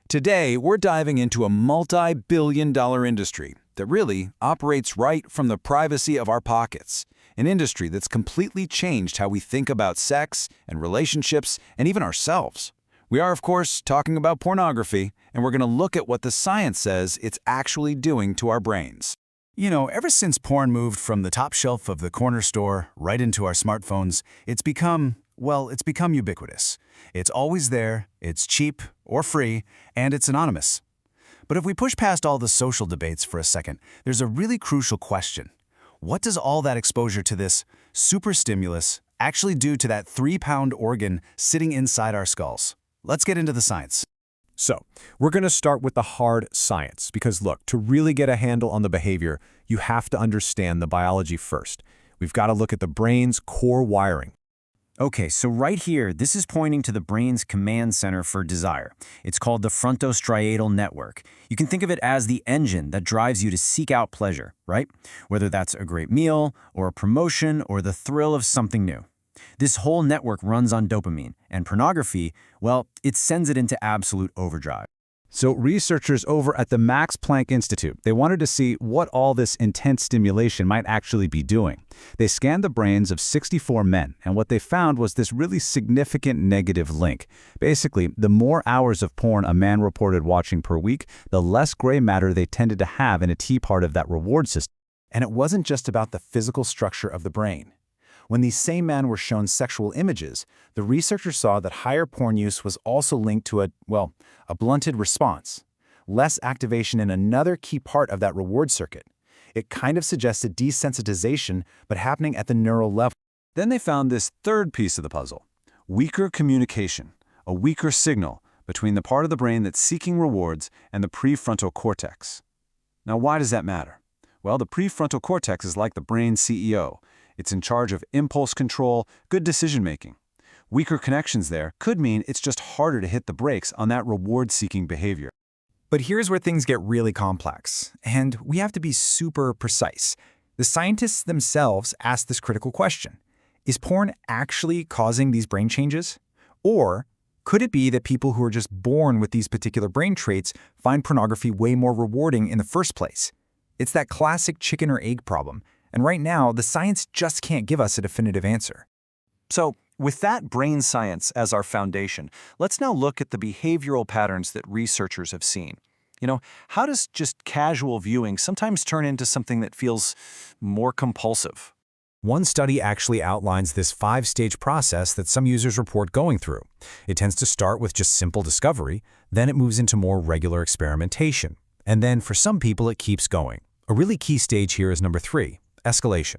Today, we're diving into a multi-billion-dollar industry that really operates right from the privacy of our pockets. An industry that's completely changed how we think about sex and relationships and even ourselves. We are, of course, talking about pornography, and we're going to look at what the science says it's actually doing to our brains. You know, ever since porn moved from the top shelf of the corner store right into our smartphones, it's become ubiquitous. It's always there, it's cheap or free, and it's anonymous. But if we push past all the social debates for a second, there's a really crucial question. What does all that exposure to this super stimulus actually do to that 3-pound organ sitting inside our skulls? Let's get into the science. So, we're going to start with the hard science, because look, to really get a handle on the behavior, you have to understand the biology first. We've got to look at the brain's core wiring. Okay, so right here, this is pointing to the brain's command center for desire. It's called the frontostriatal network. You can think of it as the engine that drives you to seek out pleasure, right? Whether that's a great meal, or a promotion, or the thrill of something new. This whole network runs on dopamine, and pornography, well, it sends it into absolute overdrive. So researchers over at the Max Planck Institute, they wanted to see what all this intense stimulation might actually be doing. They scanned the brains of 64 men, and what they found was this really significant negative link. Basically, the more hours of porn a man reported watching per week, the less gray matter they tended to have in a T part of that reward system. And it wasn't just about the physical structure of the brain. When these same men were shown sexual images, the researchers saw that higher porn use was also linked to a blunted response, less activation in another key part of that reward circuit. It kind of suggested desensitization, but happening at the neural level. Then they found this third piece of the puzzle: weaker communication, a weaker signal between the part of the brain that's seeking rewards and the prefrontal cortex. Now, why does that matter? Well, the prefrontal cortex is like the brain's CEO. It's in charge of impulse control, good decision-making. Weaker connections there could mean it's just harder to hit the brakes on that reward-seeking behavior. But here's where things get really complex, and we have to be super precise. The scientists themselves asked this critical question: is porn actually causing these brain changes? Or could it be that people who are just born with these particular brain traits find pornography way more rewarding in the first place? It's that classic chicken or egg problem. And right now, the science just can't give us a definitive answer. So, with that brain science as our foundation, let's now look at the behavioral patterns that researchers have seen. You know, how does just casual viewing sometimes turn into something that feels more compulsive? One study actually outlines this 5-stage process that some users report going through. It tends to start with just simple discovery, then it moves into more regular experimentation. And then for some people, it keeps going. A really key stage here is number 3. Escalation.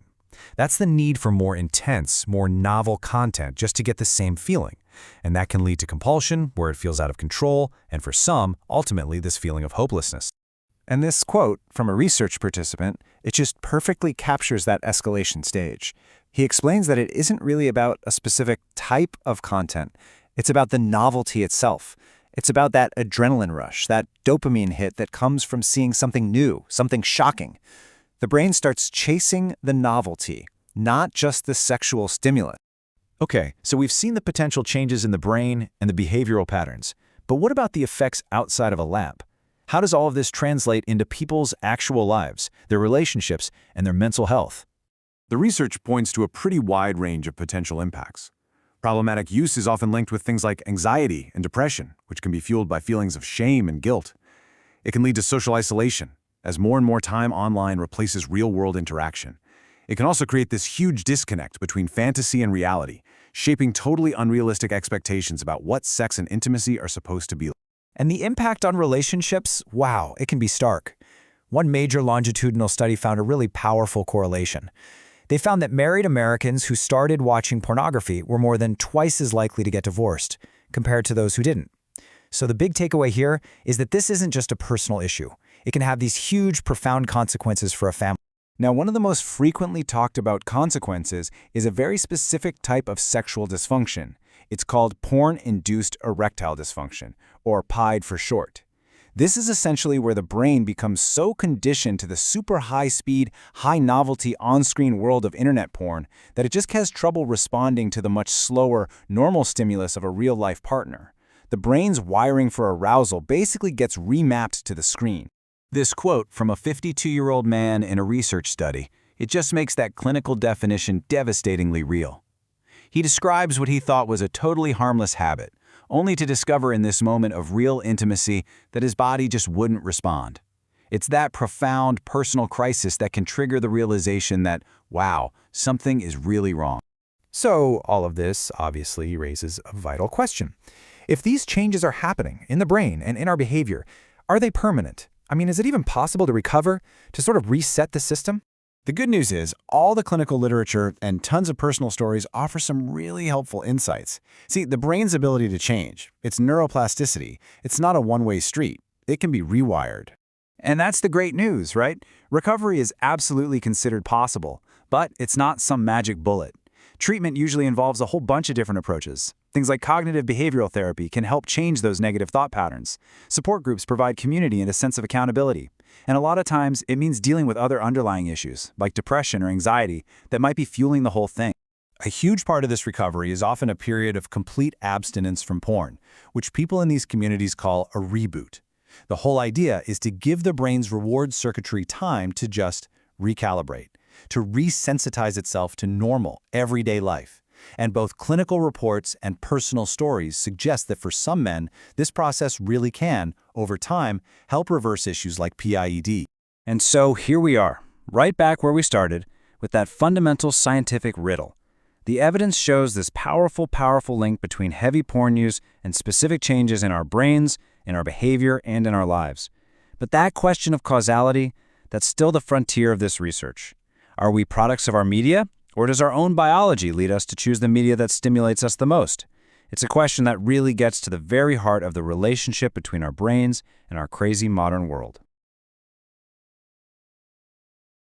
That's the need for more intense, more novel content just to get the same feeling. And that can lead to compulsion, where it feels out of control, and for some, ultimately this feeling of hopelessness. And this quote from a research participant, it just perfectly captures that escalation stage. He explains that it isn't really about a specific type of content. It's about the novelty itself. It's about that adrenaline rush, that dopamine hit that comes from seeing something new, something shocking. The brain starts chasing the novelty, not just the sexual stimulus. Okay, so we've seen the potential changes in the brain and the behavioral patterns. But what about the effects outside of a lab? How does all of this translate into people's actual lives, their relationships, and their mental health? The research points to a pretty wide range of potential impacts. Problematic use is often linked with things like anxiety and depression, which can be fueled by feelings of shame and guilt. It can lead to social isolation, as more and more time online replaces real-world interaction. It can also create this huge disconnect between fantasy and reality, shaping totally unrealistic expectations about what sex and intimacy are supposed to be. And the impact on relationships, wow, it can be stark. One major longitudinal study found a really powerful correlation. They found that married Americans who started watching pornography were more than twice as likely to get divorced, compared to those who didn't. So the big takeaway here is that this isn't just a personal issue. It can have these huge, profound consequences for a family. Now, one of the most frequently talked about consequences is a very specific type of sexual dysfunction. It's called porn-induced erectile dysfunction, or PIDE for short. This is essentially where the brain becomes so conditioned to the super high-speed, high-novelty on-screen world of internet porn that it just has trouble responding to the much slower, normal stimulus of a real-life partner. The brain's wiring for arousal basically gets remapped to the screen. This quote from a 52-year-old man in a research study, it just makes that clinical definition devastatingly real. He describes what he thought was a totally harmless habit, only to discover in this moment of real intimacy that his body just wouldn't respond. It's that profound personal crisis that can trigger the realization that, wow, something is really wrong. So all of this obviously raises a vital question. If these changes are happening in the brain and in our behavior, are they permanent? I mean, is it even possible to recover, to sort of reset the system? The good news is, all the clinical literature and tons of personal stories offer some really helpful insights. See, the brain's ability to change, its neuroplasticity, it's not a one-way street. It can be rewired. And that's the great news, right? Recovery is absolutely considered possible, but it's not some magic bullet. Treatment usually involves a whole bunch of different approaches. Things like cognitive behavioral therapy can help change those negative thought patterns. Support groups provide community and a sense of accountability. And a lot of times, it means dealing with other underlying issues, like depression or anxiety, that might be fueling the whole thing. A huge part of this recovery is often a period of complete abstinence from porn, which people in these communities call a reboot. The whole idea is to give the brain's reward circuitry time to just recalibrate, to resensitize itself to normal, everyday life. And both clinical reports and personal stories suggest that for some men, this process really can, over time, help reverse issues like PIED. And so here we are, right back where we started, with that fundamental scientific riddle. The evidence shows this powerful link between heavy porn use and specific changes in our brains, in our behavior, and in our lives. But that question of causality, that's still the frontier of this research. Are we products of our media? Or does our own biology lead us to choose the media that stimulates us the most? It's a question that really gets to the very heart of the relationship between our brains and our crazy modern world.